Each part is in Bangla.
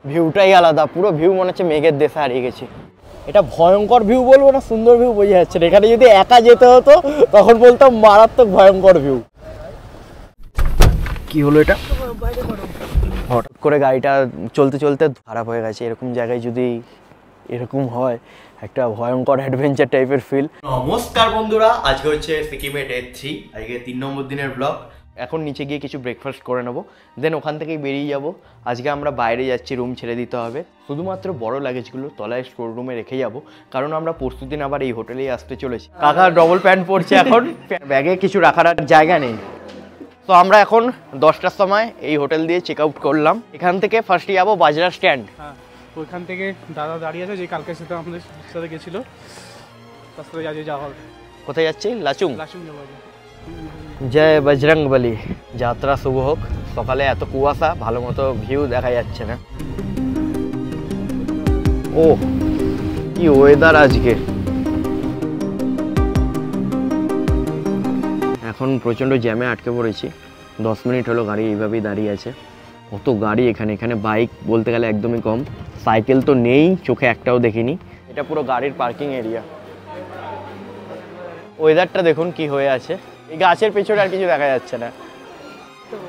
ভিউটাই আলাদা, পুরো ভিউ মনে হচ্ছে মেঘের দেশে হারিয়ে গেছি। এটা ভয়ঙ্কর ভিউ বলবো না সুন্দর ভিউ বোঝা যাচ্ছে না। এখানে যদি একা যেতে হতো তখন বলতাম মারাত্মক ভয়ঙ্কর ভিউ। কি হলো এটা? হঠাৎ করে গাড়িটা চলতে চলতে খারাপ হয়ে গেছে। এরকম জায়গায় যদি এরকম হয় একটা ভয়ঙ্কর অ্যাডভেঞ্চার টাইপের ফিল। নমস্কার বন্ধুরা, আজকে হচ্ছে সিকিমে ডে 3, আজকে 3 নম্বর দিনের ব্লগ। এখন নিচে গিয়ে কিছু ব্রেকফাস্ট করে নেবো, দেন ওখান থেকেই বেরিয়ে যাব। আজকে আমরা বাইরে যাচ্ছি, রুম ছেড়ে দিতে হবে। শুধুমাত্র বড় লাগেজগুলো তলায় স্টোর রুমে রেখে যাব, কারণ আমরা পরশুদিন আবার এই হোটেলেই আসতে চলেছি। কাকা ডবল প্যান্ট পরছে, এখন ব্যাগে কিছু রাখার জায়গা নেই। তো আমরা এখন 10টার সময় এই হোটেল দিয়ে চেক আউট করলাম। এখান থেকে ফার্স্টে যাবো বাজরা স্ট্যান্ড। হ্যাঁ, ওইখান থেকে দাদা দাঁড়িয়ে আছে, যে কালকে সাথে আমাদের সাথে গেছিল, তার সাথে যাওয়া হবে। কোথায় যাচ্ছি? লাচুং। লাচুং যাবো। জয় বজরংবলী। যাত্রা শুভ হোক। সকালে এত কুয়াশা, ভালো মতো ভিউ দেখা যাচ্ছে না। ও কি ওয়েদার আজকে! এখন প্রচণ্ড জ্যামে আটকে পড়েছি। 10 মিনিট হলো গাড়ি এইভাবেই দাঁড়িয়ে আছে। কত গাড়ি এখানে বাইক বলতে গেলে একদমই কম। সাইকেল তো নেই, চোখে একটাও দেখিনি। এটা পুরো গাড়ির পার্কিং এরিয়া। ওয়েদারটা দেখুন কি হয়ে আছে। এই গাছের পেছনে আর কিছু দেখা যাচ্ছে না।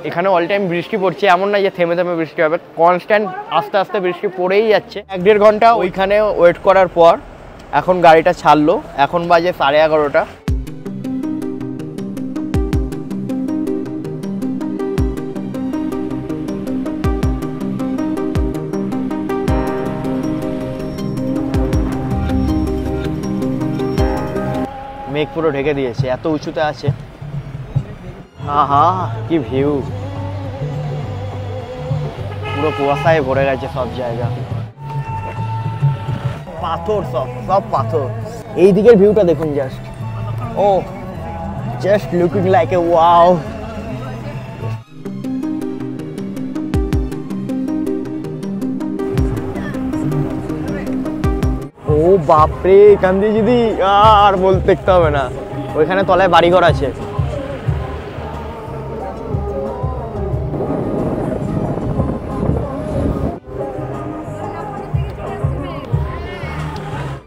এখানে অল টাইম বৃষ্টি পড়ছে, এমন না যে থেমে থেমে বৃষ্টি হবে, কনস্ট্যান্ট আস্তে আস্তে বৃষ্টি পড়েই যাচ্ছে। 1-1.5 ঘন্টা ওইখানে ওয়েট করার পর এখন গাড়িটা ছাড়লো। এখন বাজে 11:30। মেঘ পুরো ঢেকে দিয়েছে, এত উঁচুতে আছে। আহা কি ভিউ! পুরো কুয়াশায় ভরে গেছে সব জায়গা, পাথর, সব পাথর। এই দিকের ভিউটা দেখুন just. Oh just looking like a wow. ও বাপরে, এখান দিয়ে যদি আর বলতে দেখতে হবে না, ওইখানে তলায় বাড়িঘর আছে।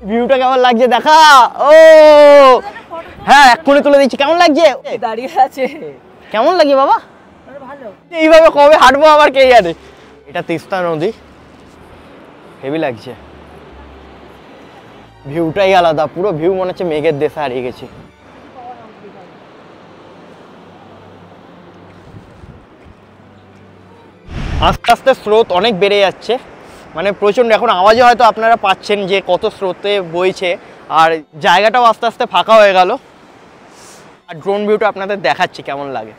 ভিউটা কেমন লাগছে দেখা? ও হ্যাঁ, এক্ষুনি তুলে দিচ্ছি। কেমন লাগছে? দাঁড়িয়ে আছে। কেমন লাগে বাবা? ভালো। এইভাবে কবে হাঁটবো আবার কে জানে। এটা তিস্তা নদী, হেভি লাগছে। ভিউটাই আলাদা, পুরো ভিউ মনে হচ্ছে মেঘের দেশে হারিয়ে গেছি। আস্তে আস্তে স্রোত অনেক বেড়ে যাচ্ছে, মানে প্রচণ্ড। এখন আওয়াজে হয়তো আপনারা পাচ্ছেন যে কত স্রোতে বইছে, আর জায়গাটাও আস্তে আস্তে ফাঁকা হয়ে গেল। আর ড্রোন ভিউটা আপনাদের দেখাচ্ছি কেমন লাগে।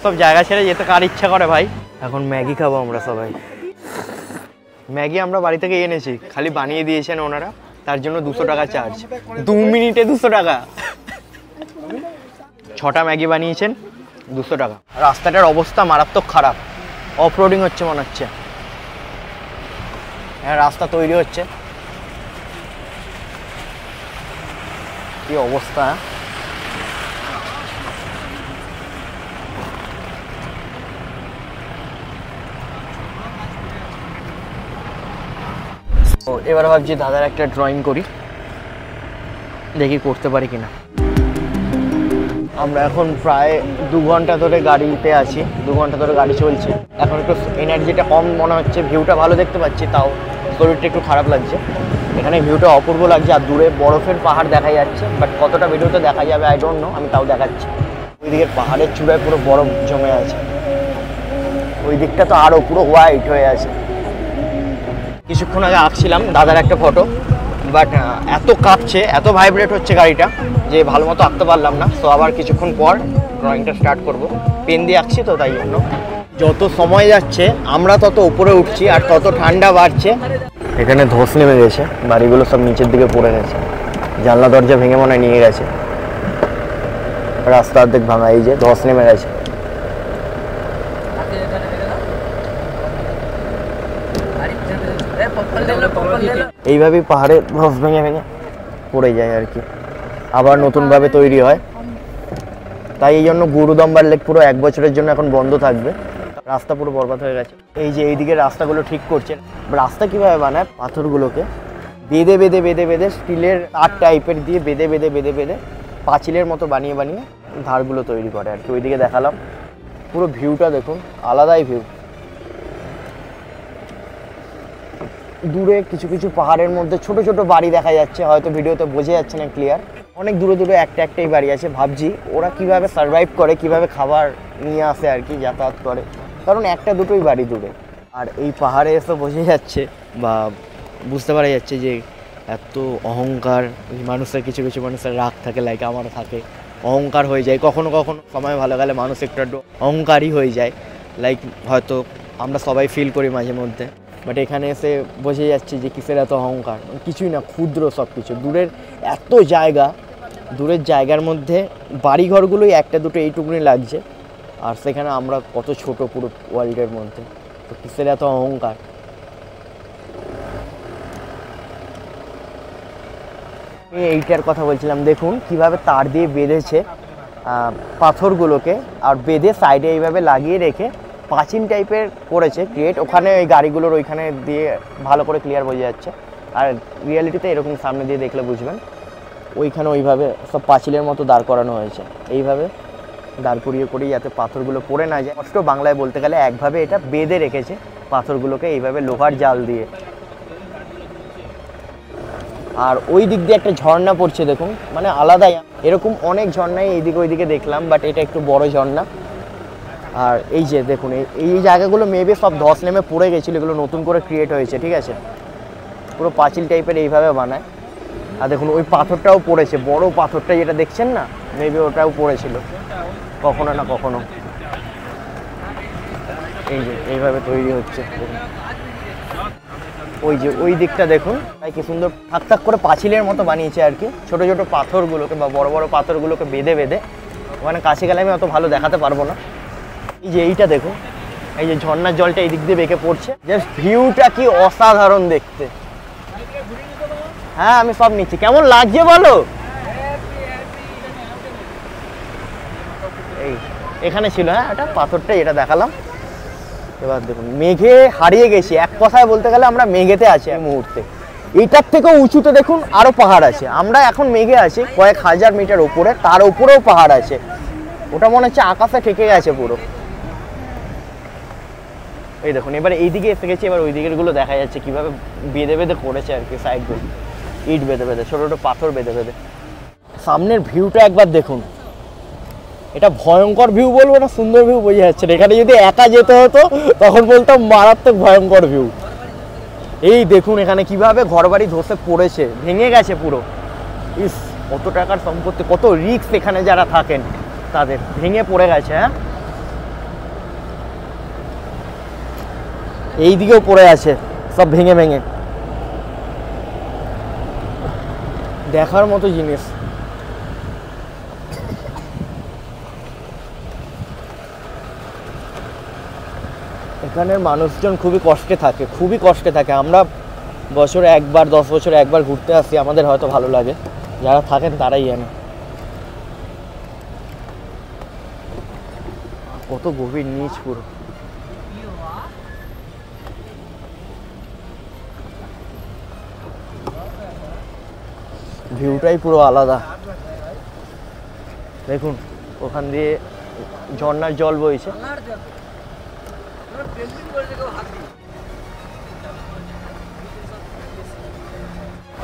সব জায়গা ছেড়ে যেতে কার ইচ্ছা করে ভাই? এখন ম্যাগি খাবো আমরা সবাই। ম্যাগি আমরা বাড়ি থেকে এনেছি, খালি বানিয়ে দিয়েছেন ওনারা, তার জন্য 200 টাকা চার্জ। 2 মিনিটে 200 টাকা। 6টা ম্যাগি বানিয়েছেন, 200 টাকা। রাস্তাটার অবস্থা মারাত্মক খারাপ, অফ রোডিং হচ্ছে মনে হচ্ছে। হ্যাঁ, রাস্তা তৈরি হচ্ছে। কি অবস্থা! তো এবার ভাবছি দাদার একটা ড্রয়িং করি, দেখি করতে পারি কিনা। আমরা এখন প্রায় 2 ঘন্টা ধরে গাড়িতে আছি, 2 ঘন্টা ধরে গাড়ি চলছে। এখন একটু এনার্জিটা কম মনে হচ্ছে, ভিউটা ভালো দেখতে পাচ্ছি, তাও শরীরটা একটু খারাপ লাগছে। এখানে ভিউটা অপূর্ব লাগছে, আর দূরে বরফের পাহাড় দেখা যাচ্ছে, বাট কতটা ভিডিওতে দেখা যাবে আই ডোন্ট নো, আমি তাও দেখাচ্ছি। ওই দিকের পাহাড়ের চূড়ায় পুরো বরফ জমে আছে, ওই দিকটা তো আরও পুরো হোয়াইট হয়ে আছে। কিছুক্ষণ আগে আঁকছিলাম দাদার একটা ফটো, বাট এত কাঁপছে, এত ভাইব্রেট হচ্ছে গাড়িটা যে ভালো মতো আঁকতে পারলাম না। তো আবার কিছুক্ষণ পর ড্রয়িংটা স্টার্ট করব। পেন দিয়ে আঁকছি তো, তাই জন্য যত সময় যাচ্ছে আমরা তত উপরে উঠছি আর তত ঠান্ডা বাড়ছে। এখানে ধস নেমে গেছে, বাড়িগুলো সব নিচের দিকে পড়ে গেছে, জানলা দরজা ভেঙে মনে নিয়ে গেছে, রাস্তা অর্ধেক ভাঙা, এই যে ধস নেমে গেছে। এইভাবেই পাহাড়ে ধস ভেঙে ভেঙে পড়ে যায় আর কি, আবার নতুনভাবে তৈরি হয়। তাই এই জন্য গুরুদম্বার লেক পুরো 1 বছরের জন্য এখন বন্ধ থাকবে। রাস্তা পুরো বরবাদ হয়ে গেছে। এই যে এইদিকে রাস্তাগুলো ঠিক করছে। রাস্তা কিভাবে বানায়, পাথরগুলোকে বেঁধে বেঁধে বেঁধে বেঁধে স্টিলের তার টাইপের দিয়ে বেঁধে বেঁধে বেঁধে বেঁধে পাঁচিলের মতো বানিয়ে বানিয়ে ধারগুলো তৈরি করে আর কি। ওইদিকে দেখালাম, পুরো ভিউটা দেখুন, আলাদাই ভিউ। দূরে কিছু কিছু পাহাড়ের মধ্যে ছোট ছোট বাড়ি দেখা যাচ্ছে, হয়তো ভিডিওতে বোঝা যাচ্ছে না ক্লিয়ার। অনেক দূরে দূরে একটাই বাড়ি আছে। ভাবছি ওরা কিভাবে সার্ভাইভ করে, কিভাবে খাবার নিয়ে আসে আর কি, যাতায়াত করে, কারণ একটা দুটোই বাড়ি দূরে। আর এই পাহাড়ে এসে বোঝা যাচ্ছে বা বুঝতে পারা যাচ্ছে যে এত অহংকার মানুষের, কিছু কিছু মানুষের রাগ থাকে, লাইক আমার থাকে, অহংকার হয়ে যায় কখনো কখনো। সময় ভালো গেলে মানুষ একটু একটু অহংকারই হয়ে যায়, লাইক হয়তো আমরা সবাই ফিল করি মাঝে মধ্যে। বাট এখানে এসে বোঝা যাচ্ছে যে কিসের এত অহংকার, কিছুই না, ক্ষুদ্র সব কিছু। দূরের এত জায়গা, দূরের জায়গার মধ্যে বাড়িঘরগুলোই একটা দুটো এইটুকুনি লাগছে, আর সেখানে আমরা কত ছোট পুরো ওয়ার্ল্ডের মধ্যে। তো কিসের এত অহংকার। এইটার কথা বলছিলাম, দেখুন কিভাবে তার দিয়ে বেঁধেছে পাথরগুলোকে, আর বেঁধে সাইডে এইভাবে লাগিয়ে রেখে পাঁচিল টাইপের করেছে ক্রিয়েট। ওখানে ওই গাড়িগুলোর ওইখানে দিয়ে ভালো করে ক্লিয়ার বোঝা যাচ্ছে, আর রিয়ালিটিতে এরকম সামনে দিয়ে দেখলে বুঝবেন। ওইখানে ওইভাবে সব পাঁচিলের মতো দাঁড় করানো হয়েছে, এইভাবে দাঁড় করিয়ে করিয়ে যাতে পাথরগুলো পড়ে না যায়। কষ্ট বাংলায় বলতে গেলে একভাবে এটা বেঁধে রেখেছে পাথরগুলোকে এইভাবে লোহার জাল দিয়ে। আর ওই দিক দিয়ে একটা ঝর্ণা পড়ছে দেখুন, মানে আলাদাই। এরকম অনেক ঝর্ণাই এইদিকে ওইদিকে দেখলাম, বাট এটা একটু বড় ঝর্ণা। আর এই যে দেখুন, এই জায়গাগুলো মেবি সব ধস নেমে পড়ে গেছিলো, এগুলো নতুন করে ক্রিয়েট হয়েছে, ঠিক আছে। পুরো পাঁচিল টাইপের এইভাবে বানায়। আর দেখুন ওই পাথরটাও পড়েছে, বড় পাথরটা যেটা দেখছেন না, মেবি ওটাও পড়েছিল কখনো না কখনো। এই যে এইভাবে তৈরি হচ্ছে, ওই যে ওই দিকটা দেখুন, তাই কি সুন্দর থাক থাক করে পাঁচিলের মতো বানিয়েছে আর কি। ছোট ছোট পাথরগুলোকে বা বড় বড় পাথরগুলোকে বেঁধে বেঁধে, ওখানে কাছে গেলে আমি অত ভালো দেখাতে পারবো না। এই যে এইটা দেখুন, এই যে ঝর্ণার জলটা এই দিক দিয়ে বেঁকে পড়ছে, জাস্ট ভিউটা কি অসাধারণ দেখতে। হ্যাঁ আমি সব নিচ্ছি, কেমন লাগছে বলো। এই এখানে ছিল, হ্যাঁ এটা পাথরটা এটা দেখালাম। এবার দেখুন মেঘে হারিয়ে গেছি, এক কথায় বলতে গেলে আমরা মেঘেতে আছি এই মুহূর্তে। এইটার থেকেও উঁচুতে দেখুন আরো পাহাড় আছে। আমরা এখন মেঘে আছি কয়েক হাজার মিটার উপরে, তার উপরেও পাহাড় আছে। ওটা মনে হচ্ছে আকাশে ঠেকে গেছে পুরো। এই দেখুন এবার এইদিকে এসে গেছি, এবার ওই দিকের গুলো দেখা যাচ্ছে কিভাবে বেঁধে বেঁধে করেছে আর কি, সাইডগুলো ইট বেঁধে বেঁধে, ছোটো ছোটো পাথর বেঁধে বেঁধে। সামনের ভিউটা একবার দেখুন, এটা ভয়ঙ্কর ভিউ বলবো না সুন্দর ভিউ বোঝা যাচ্ছে না। এখানে যদি একা যেতে হতো তখন বলতাম মারাত্মক ভয়ঙ্কর ভিউ। এই দেখুন এখানে কিভাবে ঘরবাড়ি ধসে পড়েছে, ভেঙে গেছে পুরো। ইস, কত টাকার সম্পত্তি, কত রিস্ক এখানে যারা থাকেন তাদের, ভেঙে পড়ে গেছে। হ্যাঁ এই দিকেও পড়ে আছে সব ভেঙে ভেঙে, দেখার মতো জিনিস। এখানের মানুষজন খুবই কষ্টে থাকে, খুবই কষ্টে থাকে। আমরা বছরে একবার, 10 বছরে একবার ঘুরতে আসি, আমাদের হয়তো ভালো লাগে, যারা থাকেন তারাই জানে কত গভীর নিচ পুরো। ভিউটাই পুরো আলাদা। দেখুন ওখান দিয়ে ঝর্ণার জল বইছে।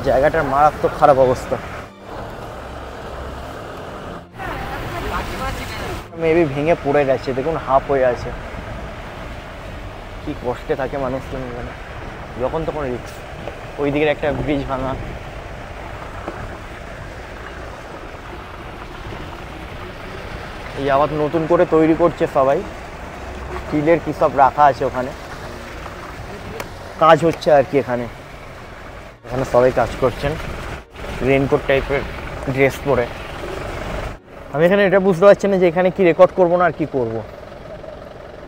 জায়গাটার মারাত্মক খারাপ অবস্থা, মেবি ভেঙে পড়ে গেছে। দেখুন হাফ হয়ে আছে, কি কষ্টে থাকে মানুষজন এখানে, যখন তখন রিস্ক। ওই দিকের একটা ব্রিজ ভাঙা, এই আবার নতুন করে তৈরি করছে সবাই, স্টিলের কি সব রাখা আছে ওখানে, কাজ হচ্ছে আর কি। এখানে এখানে সবাই কাজ করছেন রেনকোট টাইপের ড্রেস পরে। আমি এখানে এটা বুঝতে পারছি না যে এখানে কি রেকর্ড করবো না আর কি করব।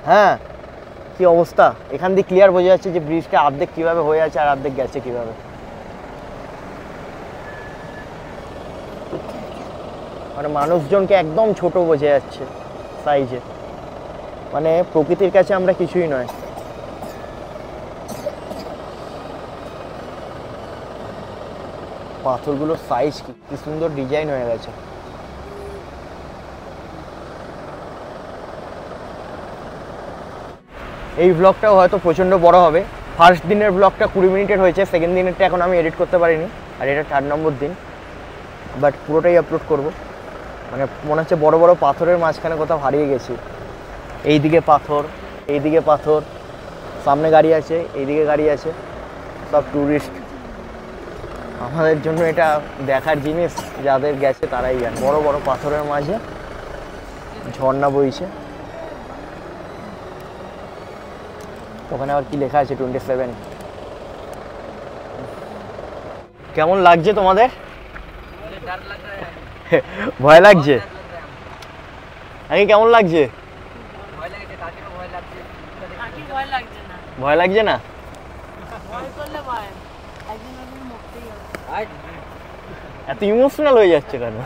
হ্যাঁ কি অবস্থা, এখান দিয়ে ক্লিয়ার বোঝা যাচ্ছে যে ব্রিজটা অর্ধেক কীভাবে হয়ে আছে আর অর্ধেক গেছে কীভাবে। মানে মানুষজনকে একদম ছোট বোঝা যাচ্ছে সাইজে, মানে প্রকৃতির কাছে আমরা কিছুই নয়। পাথরগুলোর সাইজ কি সুন্দর ডিজাইন হয়ে গেছে। এই ব্লগটাও হয়তো প্রচণ্ড বড় হবে। ফার্স্ট দিনের ব্লগটা 20 মিনিটের হয়েছে, সেকেন্ড দিনেরটা এখন আমি এডিট করতে পারিনি, আর এটা 4 নম্বর দিন, বাট পুরোটাই আপলোড করব। মানে মনে হচ্ছে বড় বড় পাথরের মাঝখানে কোথাও হারিয়ে গেছি। এইদিকে পাথর, এইদিকে পাথর, সামনে গাড়ি আছে, এইদিকে গাড়ি আছে, সব ট্যুরিস্ট। আমাদের জন্য এটা দেখার জিনিস, যাদের গেছে তারাই জানে। বড় বড় পাথরের মাঝে ঝর্ণা বইছে। ওখানে আবার কি লেখা আছে 27। কেমন লাগছে তোমাদের? ভয় লাগছে? আগে কেমন লাগছে? ভয় লাগছে না? এত ইমোশনাল হয়ে যাচ্ছে কেন?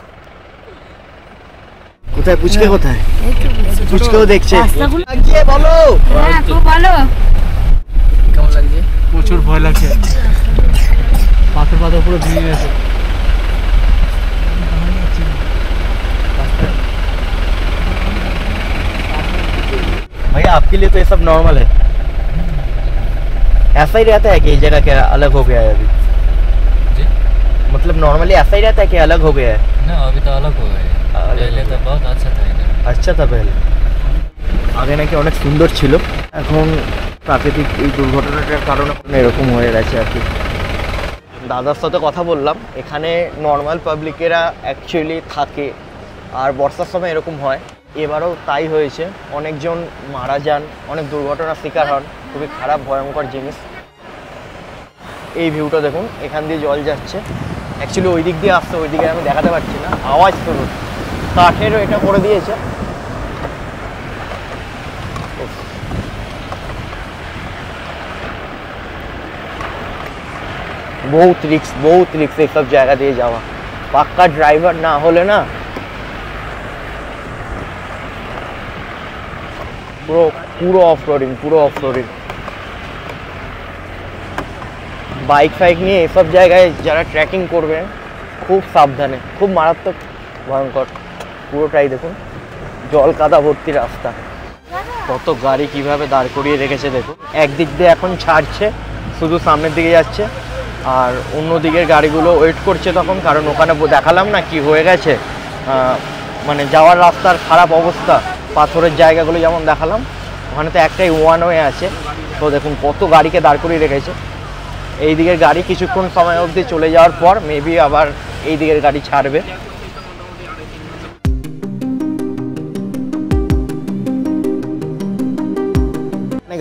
কোথায় পুচকে, কোথায় পুচকেও দেখছে? লাগছে বলো। হ্যাঁ খুব ভালো। কেমন লাগছে? প্রচুর ভয় লাগছে, পাথর পাথর পুরো ভিজে গেছে। भैया आपके लिए तो ये सब नॉर्मल है, ऐसा ही रहता है कि ये जगह क्या अलग हो गया है अभी? जी? मतलब नॉर्मली ऐसा ही रहता है कि अलग हो गया है? ना अभी तो अलग हो गए, पहले तो बहुत अच्छा था इधर। अच्छा था पहले, আগে নাকি অনেক সুন্দর ছিল, এখন প্রাকৃতিক এই দুর্ঘটনাটার কারণে এরকম হয়ে গেছে আর কি। দাদার সাথে কথা বললাম, এখানে নর্মাল পাবলিকেরা অ্যাকচুয়ালি থাকে, আর বর্ষার সময় এরকম হয়। এবারও তাই হয়েছে, অনেকজন মারা যান, অনেক দুর্ঘটনার শিকার হন, খুবই খারাপ ভয়ঙ্কর জিনিস। এই ভিউটা দেখুন, এখান দিয়ে জল যাচ্ছে, অ্যাকচুয়ালি ওই দিক দিয়ে আসছে, ওই দিকে আমি দেখাতে পারছি না। আওয়াজ শুনুন, কাঠেরও এটা করে দিয়েছে। बहुत रिक्स এই সব জায়গা দিয়ে যাওয়া। পাক্কা ড্রাইভার না হলে না পুরো অফরোডিং। বাইক ফাইক নিয়ে এসব জায়গায় যারা ট্রেকিং করবে খুব সাবধানে, খুব মারাত্মক ভয়ঙ্কর। পুরোটাই দেখুন জল কাদা ভর্তি রাস্তা, কত গাড়ি কিভাবে দাঁড় করিয়ে রেখেছে দেখুন। একদিক দিয়ে এখন ছাড়ছে, শুধু সামনের দিকে যাচ্ছে, আর অন্য দিকের গাড়িগুলো ওয়েট করছে তখন, কারণ ওখানে দেখালাম না কি হয়ে গেছে, মানে যাওয়ার রাস্তার খারাপ অবস্থা, পাথরের জায়গাগুলো যেমন দেখালাম, ওখানে তো একটাই ওয়ান ওয়ে আছে। তো দেখুন কত গাড়িকে দাঁড় করিয়ে রেখেছে। এই দিকের গাড়ি কিছুক্ষণ সময় অবধি চলে যাওয়ার পর মেবি আবার এই দিকের গাড়ি ছাড়বে।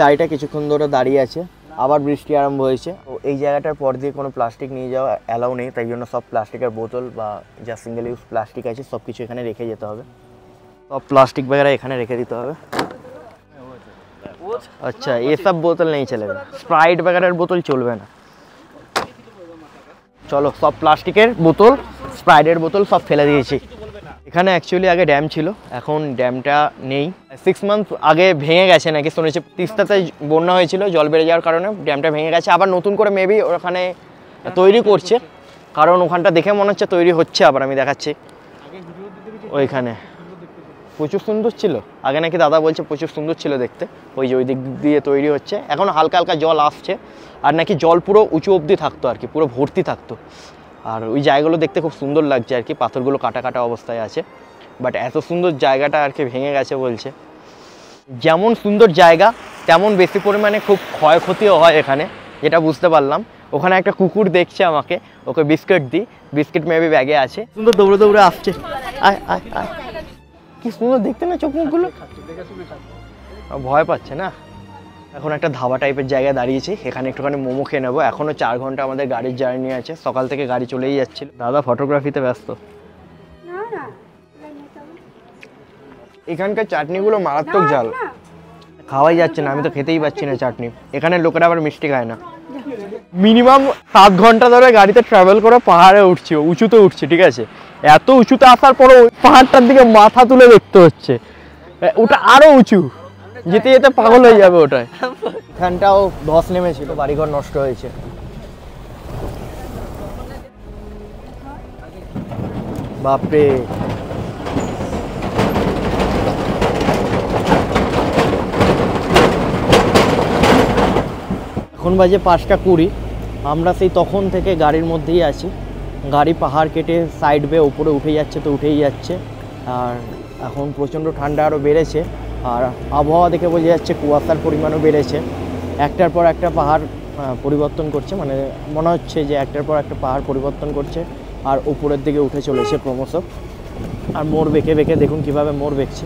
গাড়িটা কিছুক্ষণ ধরে দাঁড়িয়ে আছে, আবার বৃষ্টি আরম্ভ হয়েছে। তো এই জায়গাটার পর দিয়ে কোনো প্লাস্টিক নিয়ে যাওয়া অ্যালাউ নেই, তাই জন্য সব প্লাস্টিকের বোতল বা যা সিঙ্গেল ইউজ প্লাস্টিক আছে সব কিছু এখানে রেখে যেতে হবে। সব প্লাস্টিক वगैरह এখানে রেখে দিতে হবে। আচ্ছা ये सब बोतल नहीं चलेगा, स्प्राइट वगैरह बोतल চলবে না। চলো সব প্লাস্টিকের বোতল, স্প্রাইটের বোতল সব ফেলে দিয়েছি। এখানে অ্যাকচুয়ালি আগে ড্যাম ছিল, এখন ড্যামটা নেই। 6 মান্থ আগে ভেঙে গেছে নাকি শুনেছি, তিস্তাতে বন্যা হয়েছিল, জল বেড়ে যাওয়ার কারণে ড্যামটা ভেঙে গেছে। আবার নতুন করে মেবি ওখানে তৈরি করছে, কারণ ওখানটা দেখে মনে হচ্ছে তৈরি হচ্ছে, আবার আমি দেখাচ্ছি আগে ভিডিও দিতে দেখেছি ওইখানে সুন্দর দেখতে ছিল। প্রচুর সুন্দর ছিল। আগে নাকি দাদা বলছে প্রচুর সুন্দর ছিল দেখতে, ওই যে ওই দিক দিয়ে তৈরি হচ্ছে, এখন হালকা হালকা জল আসছে, আর নাকি জল পুরো উঁচু অবধি থাকতো আর কি, পুরো ভর্তি থাকতো। আর ওই জায়গাগুলো দেখতে খুব সুন্দর লাগছে আর কি, পাথরগুলো কাটা কাটা অবস্থায় আছে, বাট এত সুন্দর জায়গাটা আর কি ভেঙে গেছে বলছে। যেমন সুন্দর জায়গা তেমন বেশি পরিমাণে খুব ক্ষয়ক্ষতিও হয় এখানে, যেটা বুঝতে পারলাম। ওখানে একটা কুকুর দেখছে আমাকে, ওকে বিস্কিট দিই, বিস্কিট মেবি ব্যাগে আছে, সুন্দর দৌড়ে দৌড়ে আসছে। আয় আয় আয়, কি সুন্দর দেখতে না চোখ মুখগুলো, দেখে শুনে খাচ্ছে। ভয় পাচ্ছে না। এখন একটা ধাবা টাইপের জায়গায় দাঁড়িয়েছি, এখানে একটুখানি মোমো খেয়ে নেবো। এখনও 4 ঘন্টা আমাদের গাড়ির জার্নি আছে, সকাল থেকে গাড়ি চলেই যাচ্ছিল। দাদা ফটোগ্রাফিতে ব্যস্ত। এখানকার চাটনিগুলো মারাত্মক ঝাল, খাওয়াই যাচ্ছে না, আমি তো খেতেই পাচ্ছি না চাটনি। এখানে লোকেরা আবার মিষ্টি খায় না। মিনিমাম 7 ঘন্টা ধরে গাড়িতে ট্রাভেল করে পাহাড়ে উঠছি, উঁচুতে উঠছি, ঠিক আছে। এত উঁচুতে আসার পরও ওই পাহাড়টার দিকে মাথা তুলে দেখতে হচ্ছে, ওটা আরো উঁচু, যেতে যেতে পাগল হয়ে যাবে ওটায়। এখানটাও ধস নেমেছিল, বাড়িঘর নষ্ট হয়েছে। বাপরে, এখন বাজে 5টা 20। আমরা সেই তখন থেকে গাড়ির মধ্যেই আছি। গাড়ি পাহাড় কেটে সাইড বেয়ে উপরে উঠে যাচ্ছে তো উঠেই যাচ্ছে। আর এখন প্রচণ্ড ঠান্ডা আরও বেড়েছে, আর আবহাওয়া দেখে বোঝা যাচ্ছে কুয়াশার পরিমাণও বেড়েছে। একটার পর একটা পাহাড় পরিবর্তন করছে, মানে মনে হচ্ছে যে একটার পর একটা পাহাড় পরিবর্তন করছে আর উপরের দিকে উঠে চলেছে ক্রমশ। আর মোড় বেঁকে বেঁকে দেখুন কীভাবে মোড় বেঁকছে।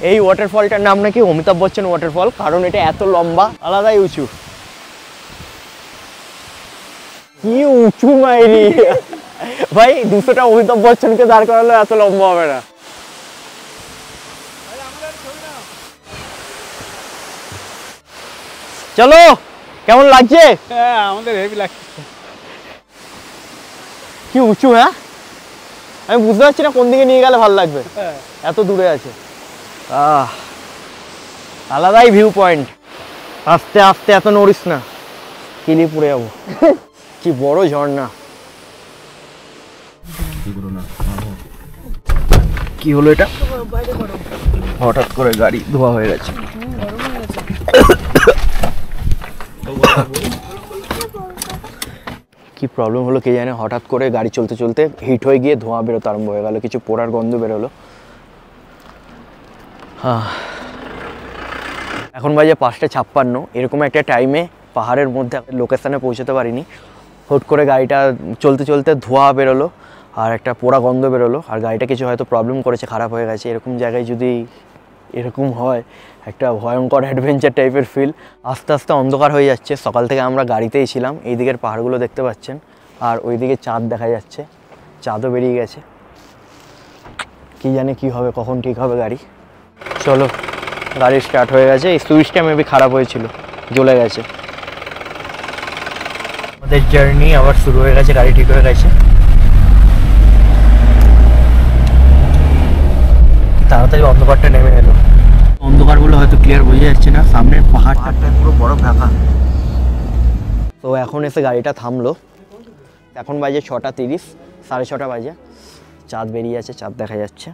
এই ওয়াটারফলটার নাম নাকি অমিতাভ বচ্চন ওয়াটারফল, কারণ এটা এত লম্বা, আলাদাই উঁচু। কি উঁচু মাইরি ভাই, 200টা অমিতাভ বচ্চনকে দাঁড় করালে এত লম্বা হবে না। চলো, কেমন লাগছে? হ্যাঁ আমাদের হেভি লাগছে। কি উঁচু, হ্যাঁ আমি বুঝতে পারছি না কোন দিকে নিয়ে গেলে ভালো লাগবে, এত দূরে আছে। আলাদাই ভিউ পয়েন্ট। আস্তে আস্তে, এত নড়িস না, কিলি পড়ে যাবো। কি বড় ঝর্ণা। কি হলো এটা? হঠাৎ করে গাড়ি ধোয়া হয়ে গেছে। কি প্রবলেম হলো কে জানে, হঠাৎ করে গাড়ি চলতে চলতে হিট হয়ে গিয়ে ধোঁয়া বেরোতে আরম্ভ হয়ে গেল, কিছু পোড়ার গন্ধ বেরোলো। এখন বাজে 5টা 56। এরকম একটা টাইমে পাহাড়ের মধ্যে লোকেশানে পৌঁছতে পারিনি। হুট করে গাড়িটা চলতে চলতে ধোঁয়া বেরোলো আর একটা পোড়া গন্ধ বেরোলো, আর গাড়িটা কিছু হয়তো প্রবলেম করেছে, খারাপ হয়ে গেছে। এরকম জায়গায় যদি এরকম হয়, একটা ভয়ঙ্কর অ্যাডভেঞ্চার টাইপের ফিল। আস্তে আস্তে অন্ধকার হয়ে যাচ্ছে। সকাল থেকে আমরা গাড়িতেই ছিলাম। এই দিকের পাহাড়গুলো দেখতে পাচ্ছেন, আর ওই দিকে চাঁদ দেখা যাচ্ছে, চাঁদও বেরিয়ে গেছে। কি জানে কি হবে, কখন ঠিক হবে গাড়ি। চলো, গাড়ি স্টার্ট হয়ে গেছে। এই সুইচটা মেবি খারাপ হয়েছিল, জ্বলে গেছে। আমাদের জার্নি আবার শুরু হয়ে গেছে, গাড়ি ঠিক হয়ে গেছে। তাড়াতাড়ি অন্ধকারটা নেমে এলো। অন্ধকারগুলো হয়তো ক্লিয়ার বোঝা যাচ্ছে না, সামনের পাহাড়টা পুরো বরফ ঢাকা। তো এখন এসে গাড়িটা থামলো। এখন বাজে 6টা 30, 6:30 বাজে। চাঁদ বেরিয়ে আছে, চাঁদ দেখা যাচ্ছে।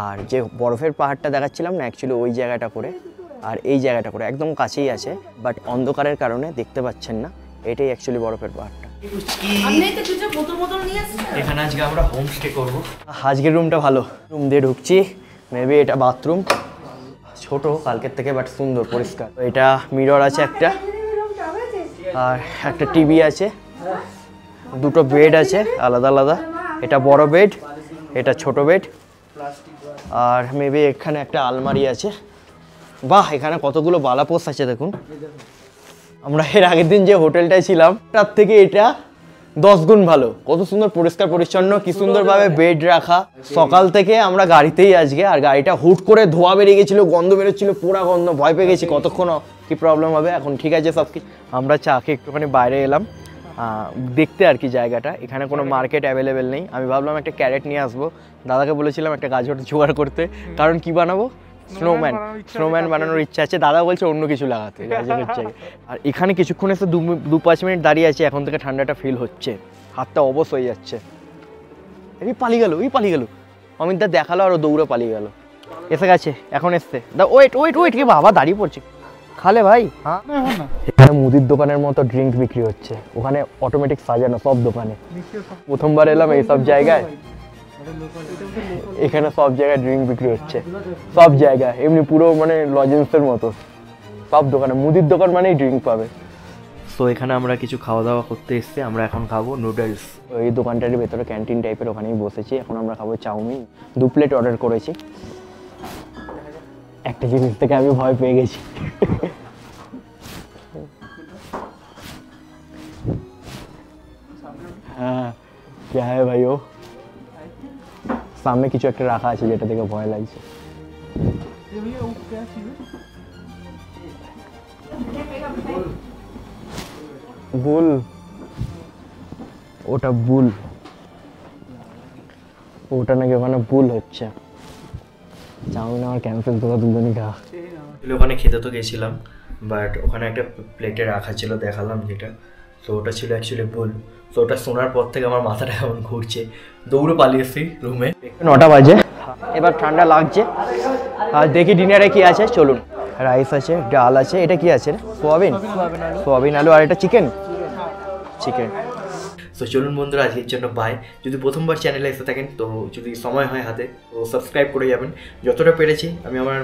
আর যে বরফের পাহাড়টা দেখাচ্ছিলাম না, অ্যাকচুয়ালি ওই জায়গাটা করে আর এই জায়গাটা করে একদম কাছেই আছে, বাট অন্ধকারের কারণে দেখতে পাচ্ছেন না। এটাই অ্যাকচুয়ালি বরফের পাহাড়টা। এখানে আজকে আমরা হোমস্টে করবো। আজকের রুমটা ভালো, রুম দিয়ে ঢুকছি। মেবি এটা বাথরুম, ছোট কালকের থেকে, বাট সুন্দর পরিষ্কার। এটা মিরর আছে একটা, আর একটা টিভি আছে, দুটো বেড আছে আলাদা আলাদা। এটা বড় বেড, এটা ছোট বেড, আর মেবি এখানে একটা আলমারি আছে। বাহ, এখানে কতগুলো বালাপোস আছে দেখুন। আমরা এর আগের দিন যে হোটেলটায় ছিলাম তার থেকে এটা 10 গুণ ভালো। কত সুন্দর পরিষ্কার পরিচ্ছন্ন, কি সুন্দরভাবে বেড রাখা। সকাল থেকে আমরা গাড়িতেই আজকে, আর গাড়িটা হুট করে ধোঁয়া বেরিয়ে গেছিলো, গন্ধ বেরোচ্ছিল, পোড়া গন্ধ। ভয় পেয়ে গেছি কতক্ষণ কি প্রবলেম হবে। এখন ঠিক আছে সব কিছু। আমরা চাকে একটুখানি বাইরে এলাম দেখতে আর কি জায়গাটা। এখানে কোনো মার্কেট অ্যাভেলেবেল নেই। আমি ভাবলাম একটা ক্যারেট নিয়ে আসবো। দাদাকে বলেছিলাম একটা গাজর জোগাড় করতে, কারণ কি বানাবো, স্নোম্যান বানানোর ইচ্ছা আছে। দাদা বলছে অন্য কিছু লাগাতে গাজরের জায়গায়। আর এখানে কিছুক্ষণ এসে 2-5 মিনিট দাঁড়িয়ে আছে, এখন থেকে ঠান্ডাটা ফিল হচ্ছে। হাতটা অবশ হয়ে যাচ্ছে। এই পালিয়ে গেল অমিতদা দেখালো আর ও দৌড়ে পালিয়ে গেল। এসে গেছে, এখন এসছে। ওয়েট কি বাবা দাঁড়িয়ে পড়ছে। খালে ভাই? হ্যাঁ, এখানে মুদির দোকানের মতো ড্রিঙ্ক বিক্রি হচ্ছে, ওখানে অটোমেটিক সাজানো সব দোকানে। প্রথমবার এলাম এইসব জায়গায়, এখানে সব জায়গায় ড্রিঙ্ক বিক্রি হচ্ছে, সব জায়গায় এমনি পুরো মানে লজেন্সের মতো সব দোকানে। মুদির দোকান মানেই ড্রিঙ্ক পাবে। তো এখানে আমরা কিছু খাওয়া দাওয়া করতে এসেছি, আমরা এখন খাবো নুডলস। এই দোকানটার ভেতরে ক্যান্টিন টাইপের, ওখানেই বসেছি। এখন আমরা খাবো চাউমিন, 2 প্লেট অর্ডার করেছি। একটা জিনিস থেকে আমি ভয় পেয়ে গেছি। হ্যাঁ क्या है भाई ও সামনে কিছু একটা রাখা আছে যেটা দেখে ভয় লাগছে। বুল, ওটা বুল, ওটা নাকি ওখানে বুল হচ্ছে। চাউমিন আমার ক্যান্সেল, তোরা দুজনই খা। ওখানে খেতে তো গেছিলাম, বাট ওখানে একটা প্লেটে রাখা ছিল, দেখালাম যেটা। তো ওটা ছিল অ্যাকচুয়ালি বুল। তো ওটা শোনার পর থেকে আমার মাথাটা এমন ঘুরছে, দৌড়ে পালিয়ে এসেছি রুমে। 9টা বাজে, এবার ঠান্ডা লাগছে। আর দেখি ডিনারে কি আছে, চলুন। রাইস আছে, ডাল আছে, এটা কি আছে? সোয়াবিন আলু, আর এটা চিকেন। তো চলুন বন্ধুরা, আজকের জন্য বাই। যদি প্রথমবার চ্যানেলে এসে থাকেন তো যদি সময় হয় হাতে তো সাবস্ক্রাইব করে যাবেন। যতটা পেরেছি আমি আমার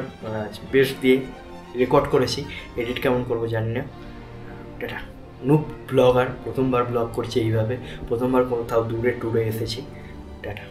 বেস্ট দিয়ে রেকর্ড করেছি, এডিট কেমন করবো জানি না। টাটা। নুব ব্লগার, প্রথমবার ব্লগ করছি এইভাবে, প্রথমবার কোথাও দূরে ট্যুরে এসেছি। টাটা।